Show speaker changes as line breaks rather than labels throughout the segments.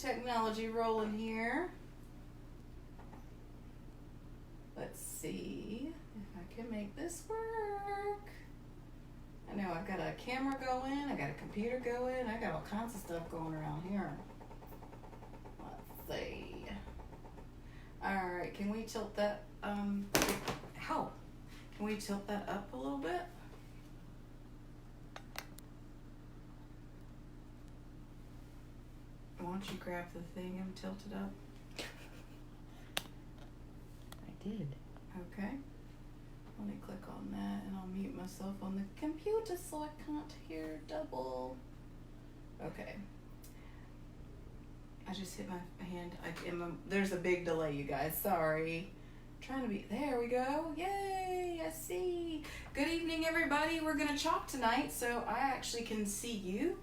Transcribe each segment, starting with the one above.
technology rolling here. Let's see if I can make this work. I know I've got a camera going, I got a computer going, I got all kinds of stuff going around here. Let's see. Alright, can we tilt that, how? Can we tilt that up a little bit? Why don't you grab the thing and tilt it up?
I did.
Okay. Let me click on that and I'll mute myself on the computer so I can't hear double. Okay. I just hit my hand. There's a big delay, you guys. Sorry. Trying to be. There we go. Yay! I see. Good evening, everybody. We're gonna chalk tonight, so I actually can see you.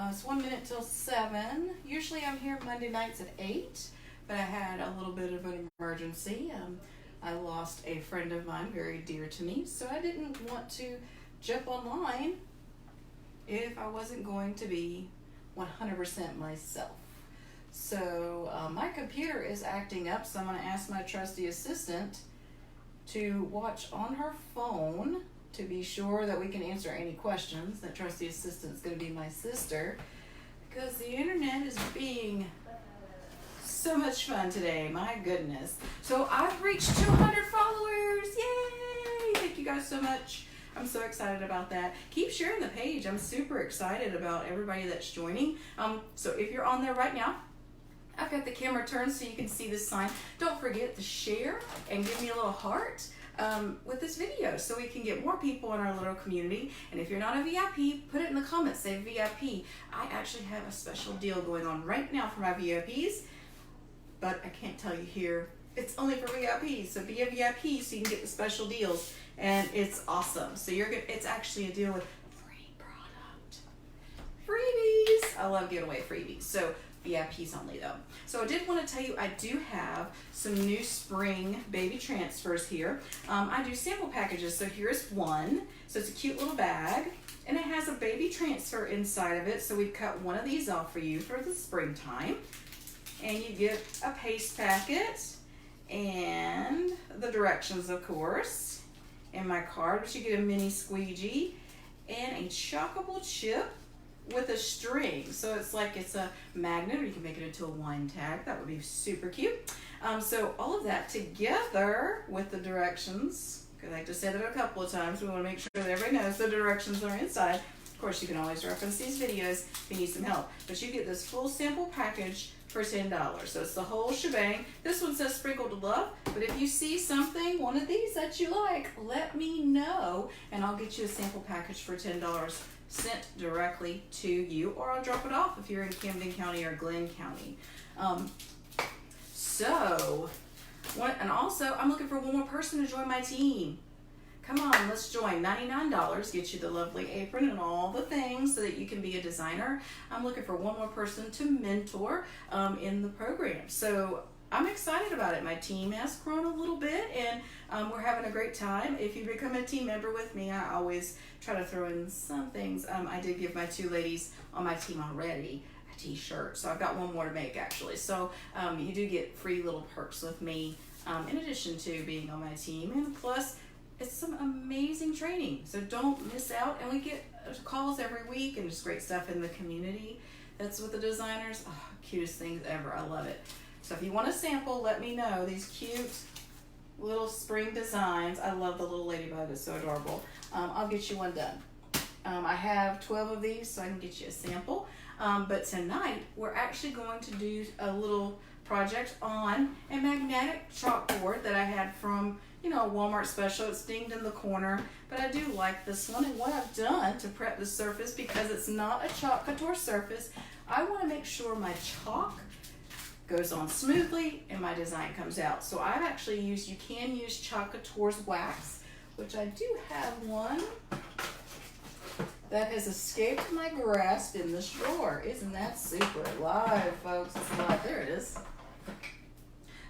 It's 1 minute till 7. Usually I'm here Monday nights at 8, but I had a little bit of an emergency. I lost a friend of mine very dear to me, so I didn't want to jump online if I wasn't going to be 100% myself. So my computer is acting up, so I'm going to ask my trusty assistant to watch on her phone to be sure that we can answer any questions. That trusty assistant is going to be my sister, because the internet is being so much fun today. My goodness. So I've reached 200 followers. Yay! Thank you guys so much. I'm so excited about that. Keep sharing the page. I'm super excited about everybody that's joining. So if you're on there right now, I've got the camera turned so you can see this sign. Don't forget to share and give me a little heart with this video so we can get more people in our little community. And if you're not a VIP, put it in the comments, say VIP. I actually have a special deal going on right now for my VIPs, but I can't tell you here. It's only for VIPs, so be a VIP so you can get the special deals, and it's awesome. So it's actually a deal with free product, freebies. I love giving away freebies. So VIPs only though. So I did want to tell you I do have some new spring baby transfers here. I do sample packages, so here's one. So it's a cute little bag, and it has a baby transfer inside of it. So we've cut one of these off for you for the springtime. And you get a paste packet and the directions, of course, and my card, but you get a mini squeegee and a chockable chip with a string. So it's like it's a magnet, or you can make it into a wine tag. That would be super cute. So all of that together with the directions, because I like to say that a couple of times. We want to make sure that everybody knows the directions are inside. Of course, you can always reference these videos if you need some help. But you get this full sample package for $10. So it's the whole shebang. This one says sprinkled love, but if you see something, one of these that you like, let me know and I'll get you a sample package for $10 sent directly to you, or I'll drop it off if you're in Camden County or Glenn County. And also I'm looking for one more person to join my team. Come on, let's join. $99 gets you the lovely apron and all the things so that you can be a designer. I'm looking for one more person to mentor in the program. So I'm excited about it. My team has grown a little bit, and we're having a great time. If you become a team member with me, I always try to throw in some things. I did give my 2 ladies on my team already a t-shirt, so I've got one more to make actually. So you do get free little perks with me in addition to being on my team, and plus it's some amazing training, so don't miss out. And we get calls every week and just great stuff in the community. That's with the designers. Oh, cutest things ever. I love it. So if you want a sample, let me know. These cute little spring designs. I love the little ladybug. It's so adorable. I'll get you one done. I have 12 of these, so I can get you a sample. But tonight, we're actually going to do a little project on a magnetic chalkboard that I had from a Walmart special. It's dinged in the corner, but I do like this one. And what I've done to prep the surface, because it's not a chalk couture surface, I want to make sure my chalk goes on smoothly and my design comes out. So I've actually you can use chalk couture's wax, which I do have one that has escaped my grasp in this drawer. Isn't that super? Live, folks. It's live. There it is.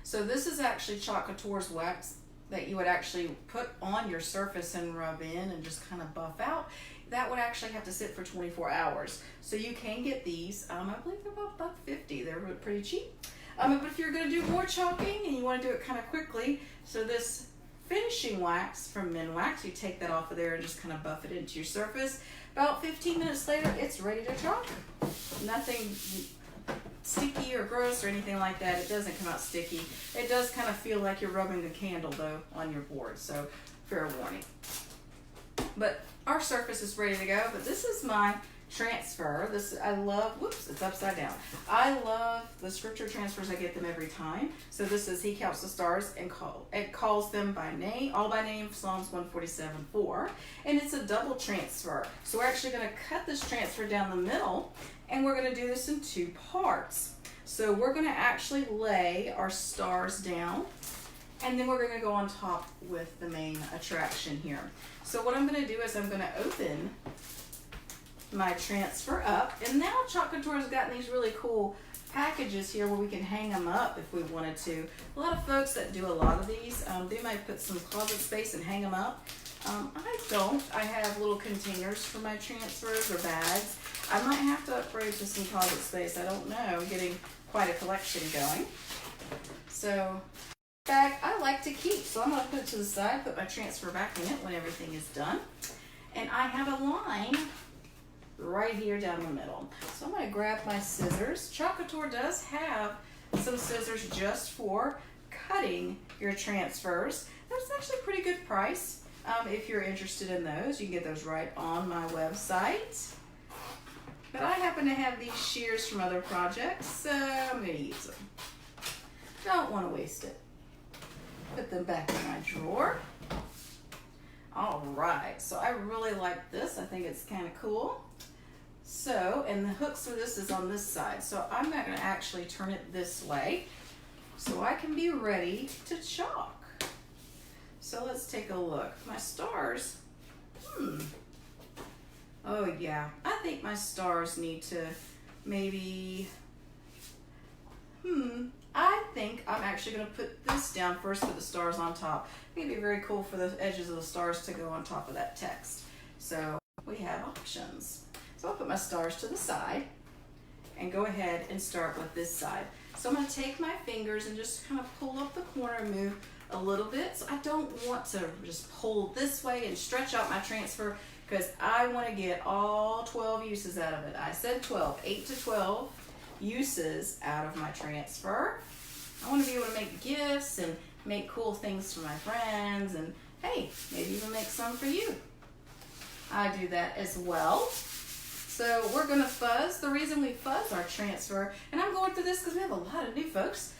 So this is actually chalk couture's wax. that you would actually put on your surface and rub in and just kind of buff out, that would actually have to sit for 24 hours. So you can get these, I believe they're about $1.50. They're pretty cheap. But if you're gonna do more chalking and you wanna do it kind of quickly, so this finishing wax from Minwax, you take that off of there and just kind of buff it into your surface. About 15 minutes later, it's ready to chalk. Nothing sticky or gross or anything like that. It doesn't come out sticky. It does kind of feel like you're rubbing a candle though on your board, so fair warning. But our surface is ready to go, but this is my transfer. This, I love, whoops, it's upside down. I love the scripture transfers. I get them every time. So this is, he counts the stars and calls them by name, all by name, Psalms 147:4. And it's a double transfer. So we're actually going to cut this transfer down the middle, and we're going to do this in 2 parts. So we're going to actually lay our stars down, and then we're going to go on top with the main attraction here. So what I'm going to do is I'm going to open my transfer up, and now Couture has gotten these really cool packages here where we can hang them up if we wanted to. A lot of folks that do a lot of these, they might put some closet space and hang them up. I don't. I have little containers for my transfers or bags. I might have to upgrade to some closet space. I don't know. I'm getting quite a collection going. So bag I like to keep, so I'm going to put it to the side, put my transfer back in it when everything is done. And I have a line right here down the middle. So I'm going to grab my scissors. Couture does have some scissors just for cutting your transfers. That's actually a pretty good price. If you're interested in those, you can get those right on my website. But I happen to have these shears from other projects, so I'm going to use them. Don't want to waste it. Put them back in my drawer. All right, so I really like this. I think it's kind of cool. So, and the hooks for this is on this side. So I'm not going to actually turn it this way so I can be ready to chalk. So let's take a look. My stars, oh yeah, I think my stars need to maybe, I think I'm actually going to put this down first, put the stars on top. I think it'd be very cool for the edges of the stars to go on top of that text. So we have options. So I'll put my stars to the side and go ahead and start with this side. So I'm going to take my fingers and just kind of pull up the corner and move a little bit. So I don't want to just pull this way and stretch out my transfer because I want to get all 12 uses out of it. I said 12, 8 to 12 uses out of my transfer. I want to be able to make gifts and make cool things for my friends, and hey, maybe even make some for you. I do that as well. So we're going to fuzz. The reason we fuzz our transfer, and I'm going through this because we have a lot of new folks.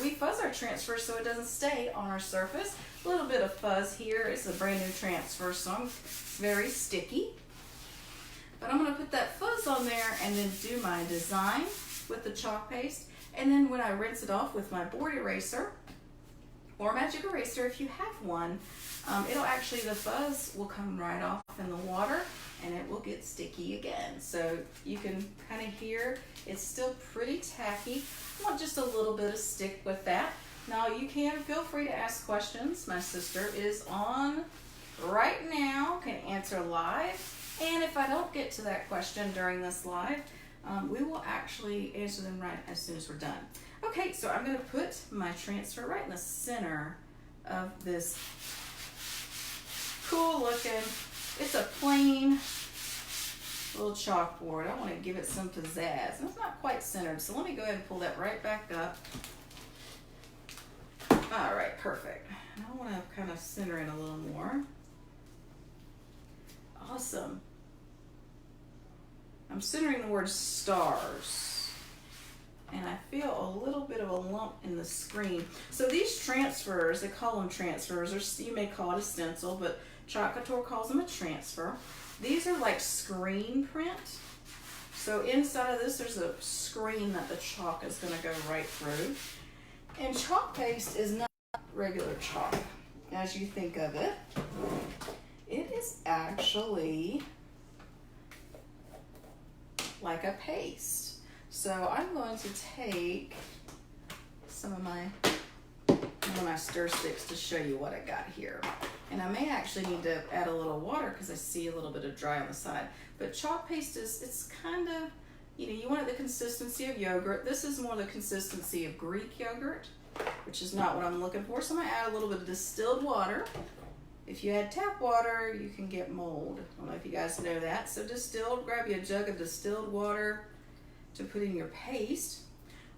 We fuzz our transfer so it doesn't stay on our surface. A little bit of fuzz here. It's a brand new transfer, so it's very sticky. But I'm going to put that fuzz on there and then do my design with the chalk paste. And then when I rinse it off with my board eraser or magic eraser, if you have one, it'll actually, the fuzz will come right off in the water and it will get sticky again. So you can kind of hear it's still pretty tacky. I want just a little bit of stick with that. Now you can feel free to ask questions. My sister is on right now, can answer live. And if I don't get to that question during this live, we will actually answer them right as soon as we're done. Okay, so I'm going to put my transfer right in the center of this cool looking, it's a plain little chalkboard. I want to give it some pizzazz. And it's not quite centered, so let me go ahead and pull that right back up. All right, perfect. And I want to kind of center it a little more. Awesome. I'm centering the word stars. And I feel a little bit of a lump in the screen. So these transfers, they call them transfers, or you may call it a stencil, but Couture calls them a transfer. These are like screen print. So inside of this, there's a screen that the chalk is going to go right through. And chalk paste is not regular chalk, as you think of it. It is actually like a paste. So I'm going to take some of my one of my stir sticks to show you what I got here. And I may actually need to add a little water because I see a little bit of dry on the side. But chalk paste it's kind of, you want the consistency of yogurt. This is more the consistency of Greek yogurt, which is not what I'm looking for. So I'm gonna add a little bit of distilled water. If you add tap water, you can get mold. I don't know if you guys know that. So grab you a jug of distilled water to put in your paste.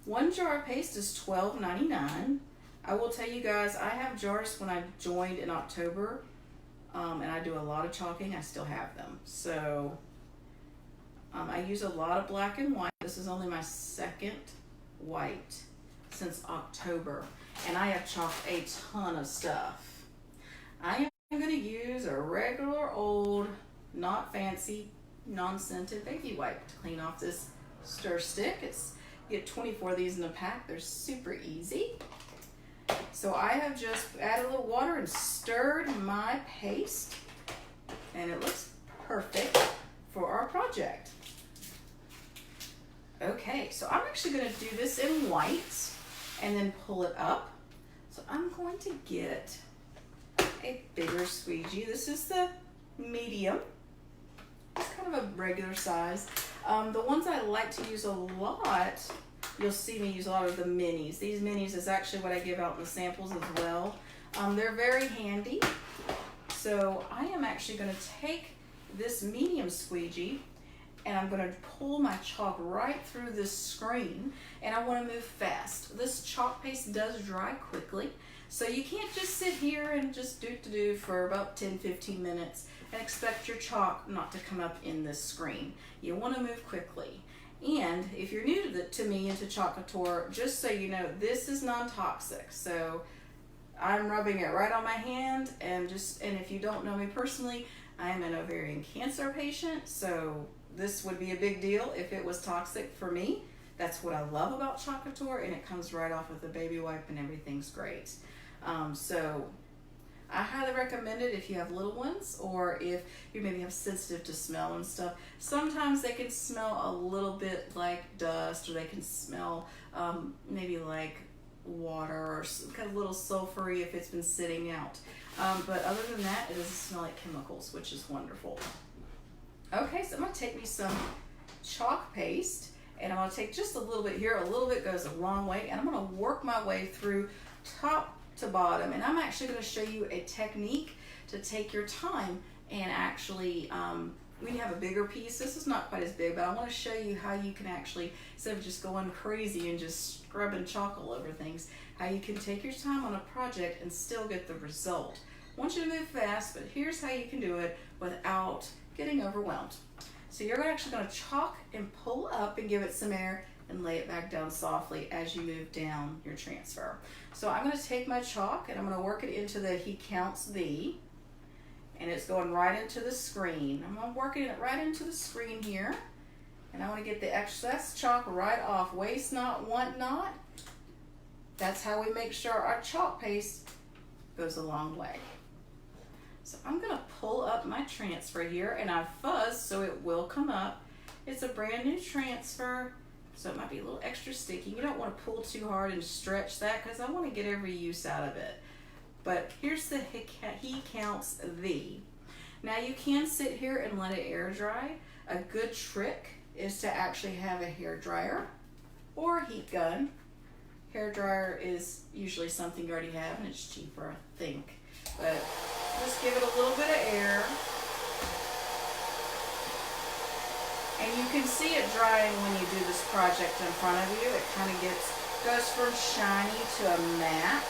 1 jar of paste is $12.99. I will tell you guys, I have jars when I joined in October, and I do a lot of chalking. I still have them. So I use a lot of black and white. This is only my second white since October, and I have chalked a ton of stuff. I am going to use a regular old, not fancy, non-scented baby wipe to clean off this stir stick. You get 24 of these in a pack. They're super easy. So I have just added a little water and stirred my paste, and it looks perfect for our project. Okay, so I'm actually going to do this in white and then pull it up. So I'm going to get a bigger squeegee. This is the medium. It's kind of a regular size. The ones I like to use a lot, you'll see me use a lot of the minis. These minis is actually what I give out in the samples as well. They're very handy. So I am actually going to take this medium squeegee and I'm going to pull my chalk right through this screen, and I want to move fast. This chalk paste does dry quickly, so you can't just sit here and just do for about 10-15 minutes and expect your chalk not to come up in this screen. You want to move quickly. And if you're new to me and to Chalk Couture, just so you know, this is non-toxic. So I'm rubbing it right on my hand, and if you don't know me personally, I am an ovarian cancer patient, so this would be a big deal if it was toxic for me. That's what I love about Chalk Couture, and it comes right off with the baby wipe and everything's great. So I highly recommend it if you have little ones, or if you maybe have sensitive to smell and stuff. Sometimes they can smell a little bit like dust, or they can smell maybe like water, or kind of a little sulfury if it's been sitting out. But other than that, it doesn't smell like chemicals, which is wonderful. Okay, so I'm going to take me some chalk paste, and I'm going to take just a little bit here. A little bit goes a long way, and I'm going to work my way through top to bottom. And I'm actually going to show you a technique to take your time and actually, when you have a bigger piece, this is not quite as big, but I want to show you how you can actually, instead of just going crazy and just scrubbing chalk all over things, how you can take your time on a project and still get the result. I want you to move fast, but here's how you can do it without getting overwhelmed. So you're actually going to chalk and pull up and give it some air and lay it back down softly as you move down your transfer. So I'm going to take my chalk and I'm going to work it into the He Counts Thee, and it's going right into the screen. I'm going to work it right into the screen here, and I want to get the excess chalk right off. Waste not, want not. That's how we make sure our chalk paste goes a long way. So I'm going to pull up my transfer here, and I've fuzzed so it will come up. It's a brand new transfer, so it might be a little extra sticky. You don't want to pull too hard and stretch that because I want to get every use out of it. But here's the He Counts Thee. Now you can sit here and let it air dry. A good trick is to actually have a hair dryer or a heat gun. Hair dryer is usually something you already have, and it's cheaper, I think. But just give it a little bit of air. And you can see it drying when you do this project in front of you. It kind of goes from shiny to a matte.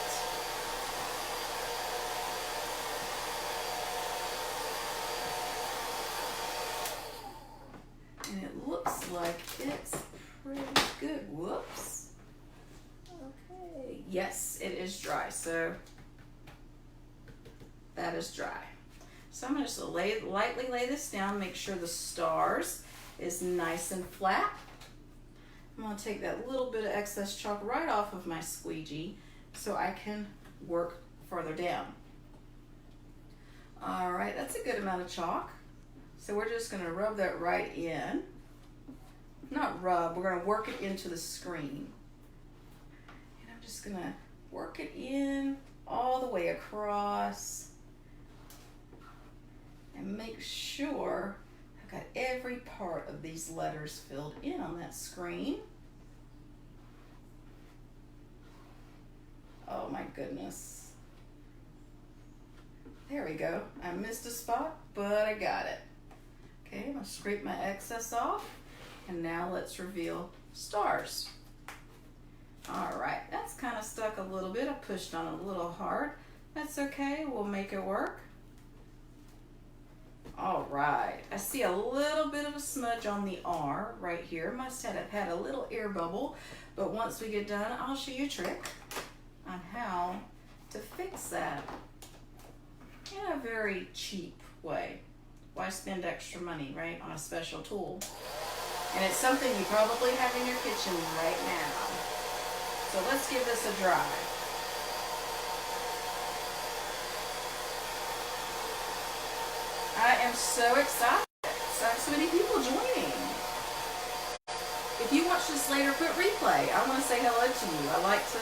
And it looks like it's pretty good. Whoops. Okay. Yes, it is dry. So that is dry. So I'm going to just lightly lay this down, make sure the stars is nice and flat. I'm going to take that little bit of excess chalk right off of my squeegee so I can work further down. All right, that's a good amount of chalk. So we're just going to rub that right in. Not rub, we're going to work it into the screen. And I'm just going to work it in all the way across and make sure I've got every part of these letters filled in on that screen. Oh my goodness. There we go. I missed a spot, but I got it. Okay, I'm gonna scrape my excess off, and now let's reveal stars. All right, that's kind of stuck a little bit. I pushed on it a little hard. That's okay, we'll make it work. All right, I see a little bit of a smudge on the R right here. Must have had a little air bubble, but once we get done, I'll show you a trick on how to fix that in a very cheap way. Why spend extra money, right, on a special tool? And it's something you probably have in your kitchen right now. So let's give this a try. I am so excited. So many people joining. If you watch this later, put replay. I want to say hello to you. I like to,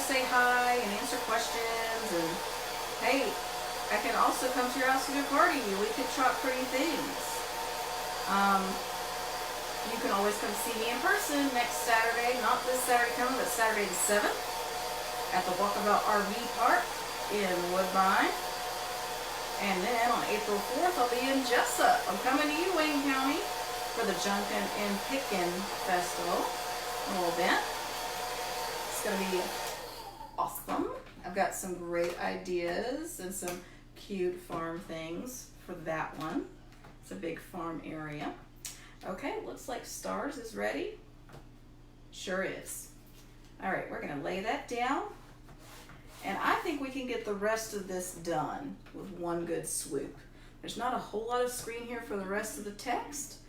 say hi and answer questions. And hey, I can also come to your house and do a party. We could chalk pretty things. You can always come see me in person next Saturday. Not this Saturday coming, but Saturday the 7th at the Walkabout RV Park in Woodbine. And then on April 4th, I'll be in Jessup. I'm coming to you, Wayne County, for the Junkin and Pickin Festival, a little event. It's going to be awesome. I've got some great ideas and some cute farm things for that one. It's a big farm area. Okay, looks like stars is ready. Sure is. All right, we're going to lay that down. And I think we can get the rest of this done with one good swoop. There's not a whole lot of screen here for the rest of the text.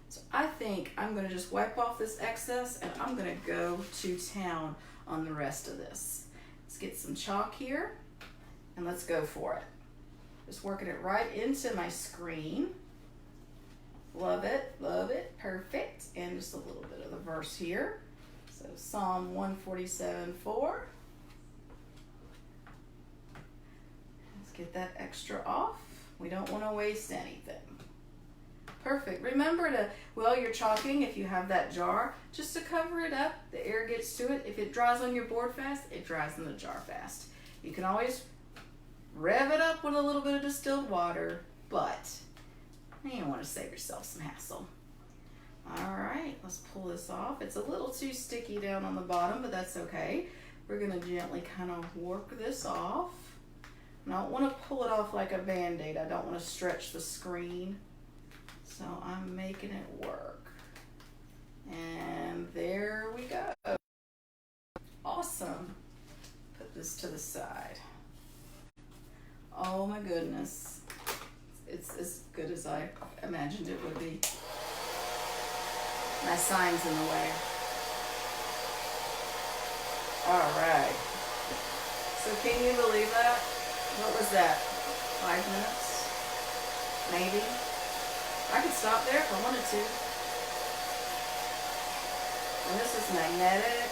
So I think I'm going to just wipe off this excess and I'm going to go to town on the rest of this. Let's get some chalk here and let's go for it. Just working it right into my screen. Love it, perfect. And just a little bit of the verse here. So Psalm 147:4. Let's get that extra off. We don't want to waste anything. Perfect. Remember to, while you're chalking, if you have that jar, just to cover it up, the air gets to it. If it dries on your board fast, it dries in the jar fast. You can always rev it up with a little bit of distilled water, but you want to save yourself some hassle. All right, let's pull this off. It's a little too sticky down on the bottom, but that's okay. We're going to gently kind of work this off. And I don't want to pull it off like a Band-Aid. I don't want to stretch the screen. So I'm making it work. And there we go. Awesome. Put this to the side. Oh my goodness. It's as good as I imagined it would be. My sign's in the way. All right. So can you believe that? What was that? 5 minutes? Maybe? I could stop there if I wanted to. And this is magnetic.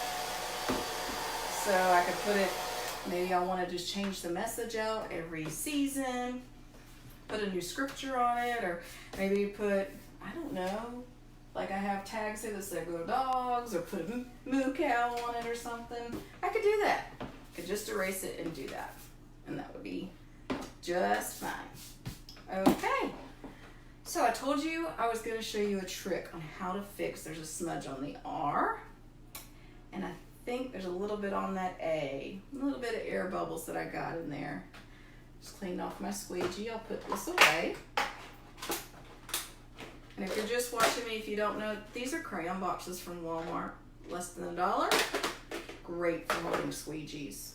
So I could put it, maybe I want to just change the message out every season. Put a new scripture on it, or maybe put, I don't know, like I have tags here that say go dogs, or put a moo cow on it or something. I could do that. I could just erase it and do that. And that would be just fine. Okay. So I told you I was going to show you a trick on how to fix, there's a smudge on the R. And I think there's a little bit on that A. A little bit of air bubbles that I got in there. Just cleaned off my squeegee. I'll put this away. And if you're just watching me, if you don't know, these are crayon boxes from Walmart. Less than $1. Great for holding squeegees.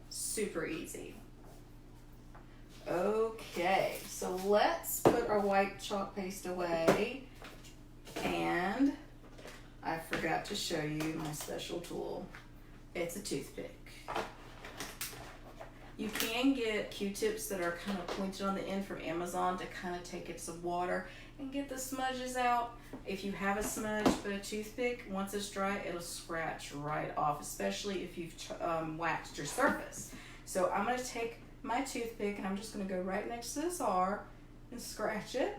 Super easy. Okay, so let's put our white chalk paste away. And I forgot to show you my special tool. It's a toothpick. You can get Q-tips that are kind of pointed on the end from Amazon to kind of take it some water and get the smudges out. If you have a smudge but a toothpick, once it's dry, it'll scratch right off, especially if you've waxed your surface. So I'm going to take my toothpick and I'm just going to go right next to this R and scratch it.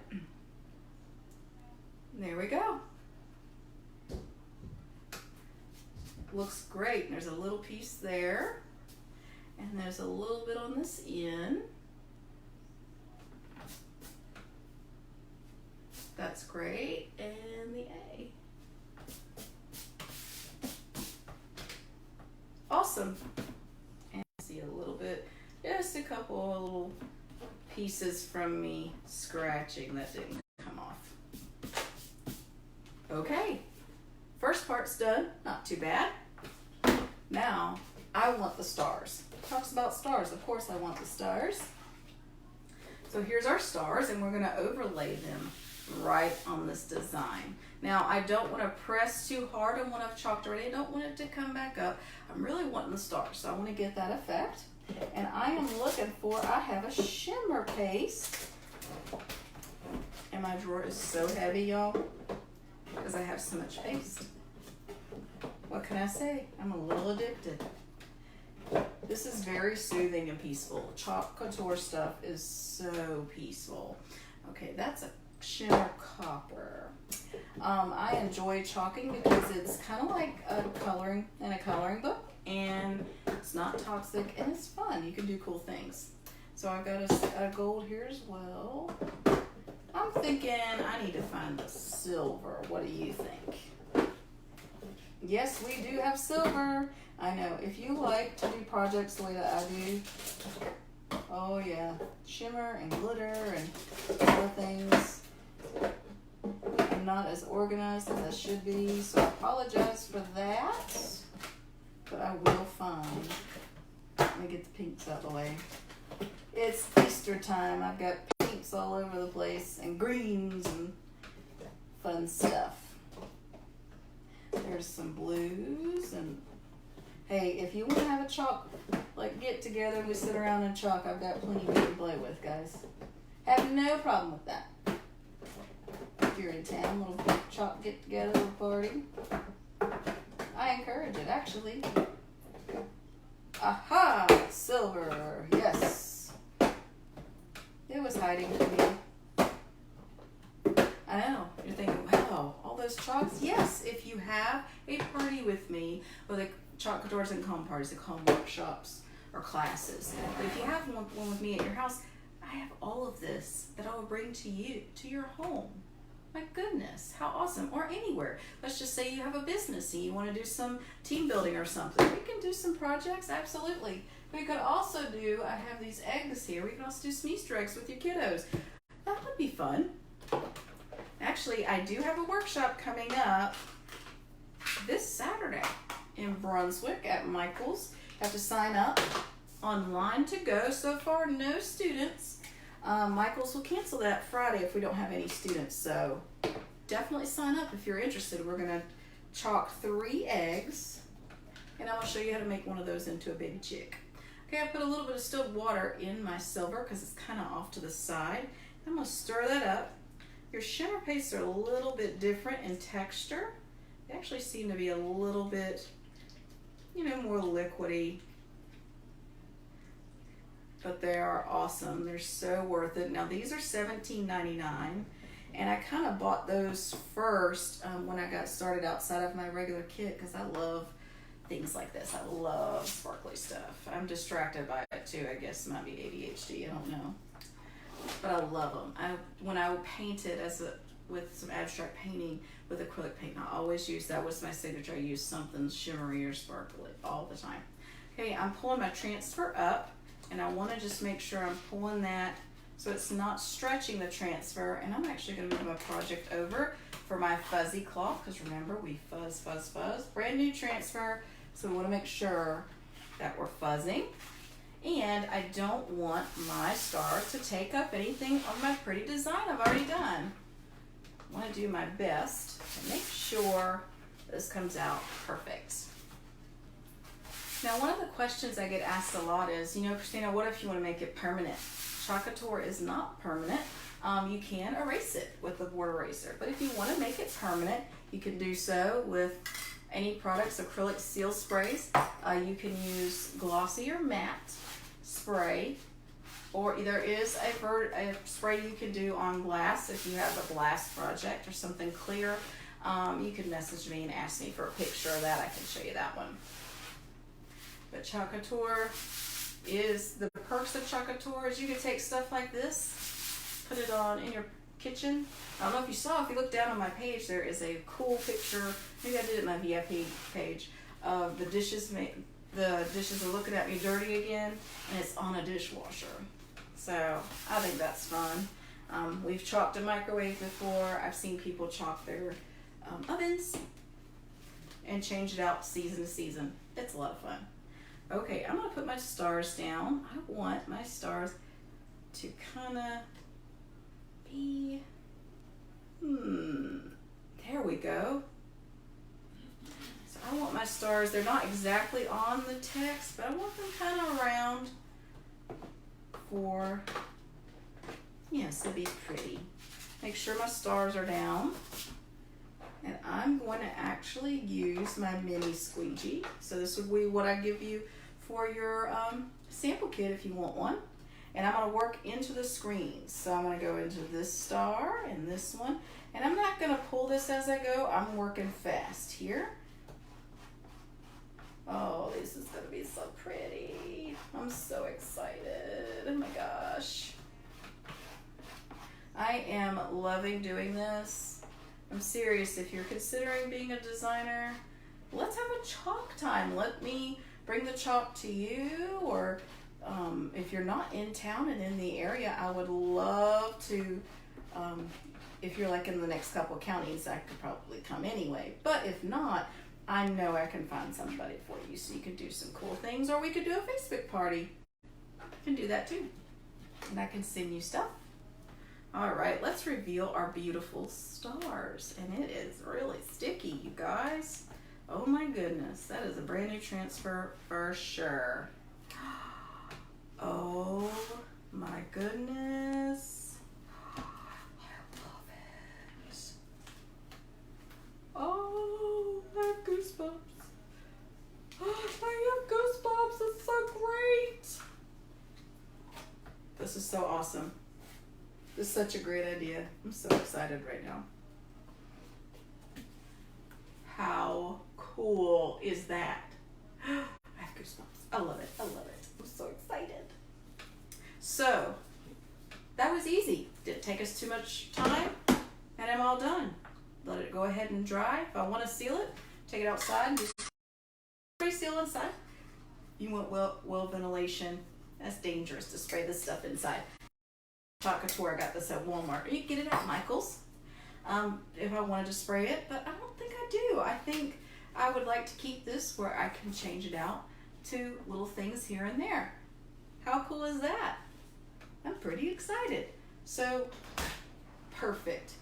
There we go. Looks great. There's a little piece there. And there's a little bit on this end. That's great. And the A. Awesome. And see a little bit, just a couple of little pieces from me scratching that didn't come off. Okay. First part's done. Not too bad. Now, I want the stars. Talks about stars. Of course I want the stars. So here's our stars, and we're going to overlay them right on this design. Now, I don't want to press too hard on what I've chalked already. I don't want it to come back up. I'm really wanting the stars, so I want to get that effect. And I am looking for, I have a shimmer paste. And my drawer is so heavy, y'all, because I have so much paste. What can I say? I'm a little addicted. This is very soothing and peaceful. Chalk Couture stuff is so peaceful. Okay, that's a shimmer copper. I enjoy chalking because it's kind of like a coloring in a coloring book, and it's not toxic and it's fun. You can do cool things. So I've got a gold here as well. I'm thinking I need to find the silver. What do you think? Yes, we do have silver. I know. If you like to do projects the way that I do, oh yeah, shimmer and glitter and other things. I'm not as organized as I should be, so I apologize for that. But I will find. Let me get the pinks out of the way. It's Easter time. I've got pinks all over the place and greens and fun stuff. There's some blues, and hey, if you want to have a chalk like get together and we sit around and chalk, I've got plenty to play with, guys. Have no problem with that. If you're in town, little chalk get together, little party. I encourage it, actually. Aha! Silver, yes. It was hiding from me. I know. You're thinking, wow, all those chalks? Yes, if you have a party with me, or the chalk couture and comb parties, they call them workshops or classes. But if you have one with me at your house, I have all of this that I will bring to you, to your home. My goodness, how awesome. Or anywhere. Let's just say you have a business and you want to do some team building or something. We can do some projects, absolutely. We could also do, I have these eggs here, we can also do some Easter eggs with your kiddos. That would be fun. Actually, I do have a workshop coming up this Saturday in Brunswick at Michael's. Have to sign up online to go. So far, no students. Michael's will cancel that Friday if we don't have any students. So definitely sign up if you're interested. We're going to chalk 3 eggs, and I'm going to show you how to make one of those into a baby chick. Okay, I put a little bit of distilled water in my silver because it's kind of off to the side. I'm going to stir that up. Your shimmer pastes are a little bit different in texture. They actually seem to be a little bit, you know, more liquidy. But they are awesome. They're so worth it. Now these are $17.99, and I kind of bought those first when I got started outside of my regular kit because I love things like this. I love sparkly stuff. I'm distracted by it too. I guess it might be ADHD. I don't know. But I love them. When I painted with some abstract painting with acrylic paint, I always use that was my signature. I use something shimmery or sparkly all the time. Okay, I'm pulling my transfer up, and I want to just make sure I'm pulling that so it's not stretching the transfer. And I'm actually going to move my project over for my fuzzy cloth because remember, we fuzz, fuzz, fuzz. Brand new transfer, so we want to make sure that we're fuzzing. And I don't want my star to take up anything on my pretty design I've already done. I want to do my best to make sure this comes out perfect. Now, one of the questions I get asked a lot is, you know, Christina, what if you want to make it permanent? Couture is not permanent. You can erase it with a board eraser, but if you want to make it permanent, you can do so with any products, acrylic seal sprays. You can use glossy or matte spray, or there is a spray you can do on glass if you have a glass project or something clear. You can message me and ask me for a picture of that. I can show you that one. But Couture is, the perks of Couture is you can take stuff like this, put it on in your kitchen. I don't know if you saw, if you look down on my page, there is a cool picture, maybe I did it in my VIP page, of the dishes are looking at me dirty again, and it's on a dishwasher. So I think that's fun. We've chalked a microwave before. I've seen people chalk their ovens and change it out season to season. It's a lot of fun. Okay, I'm gonna put my stars down. I want my stars to kind of be, there we go. So I want my stars, they're not exactly on the text, but I want them kind of around for, yes, to be pretty. Make sure my stars are down. And I'm going to actually use my mini squeegee. So this would be what I give you for your sample kit if you want one. And I'm going to work into the screens. So I'm going to go into this star and this one. And I'm not going to pull this as I go. I'm working fast here. Oh, this is going to be so pretty. I'm so excited. Oh my gosh. I am loving doing this. I'm serious, if you're considering being a designer, let's have a chalk time. Let me bring the chalk to you, or if you're not in town and in the area, I would love to, if you're like in the next couple of counties, I could probably come anyway. But if not, I know I can find somebody for you so you could do some cool things, or we could do a Facebook party. I can do that too. And I can send you stuff. All right, let's reveal our beautiful stars. And it is really sticky, you guys. Oh my goodness, that is a brand new transfer for sure. Oh my goodness. I love it. Oh, I have goosebumps. I have goosebumps, it's so great. This is so awesome. This is such a great idea. I'm so excited right now. How cool is that? I have goosebumps. I love it. I love it. I'm so excited. So, that was easy. Didn't take us too much time, and I'm all done. Let it go ahead and dry. If I want to seal it, take it outside and just spray seal inside. You want well ventilation. That's dangerous to spray this stuff inside. Couture, I got this at Walmart. You can get it at Michael's if I wanted to spray it, but I don't think I do. I think I would like to keep this where I can change it out to little things here and there. How cool is that? I'm pretty excited. So, perfect.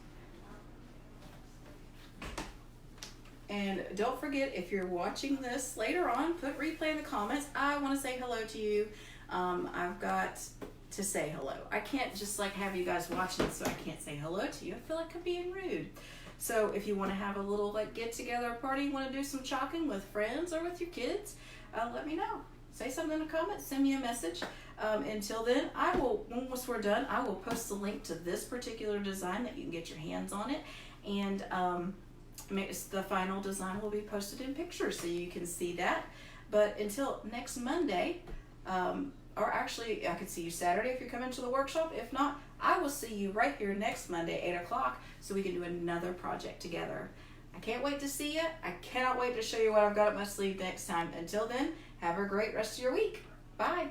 And don't forget, if you're watching this later on, put replay in the comments. I want to say hello to you. I've got to say hello. I can't just like have you guys watching so I can't say hello to you. I feel like I'm being rude. So if you want to have a little like get together party, you want to do some chalking with friends or with your kids, let me know. Say something in the comments, send me a message. Until then, I will, once we're done, I will post the link to this particular design that you can get your hands on it. And the final design will be posted in pictures so you can see that. But until next Monday, or actually, I could see you Saturday if you're coming to the workshop. If not, I will see you right here next Monday, 8 o'clock, so we can do another project together. I can't wait to see you. I cannot wait to show you what I've got up my sleeve next time. Until then, have a great rest of your week. Bye.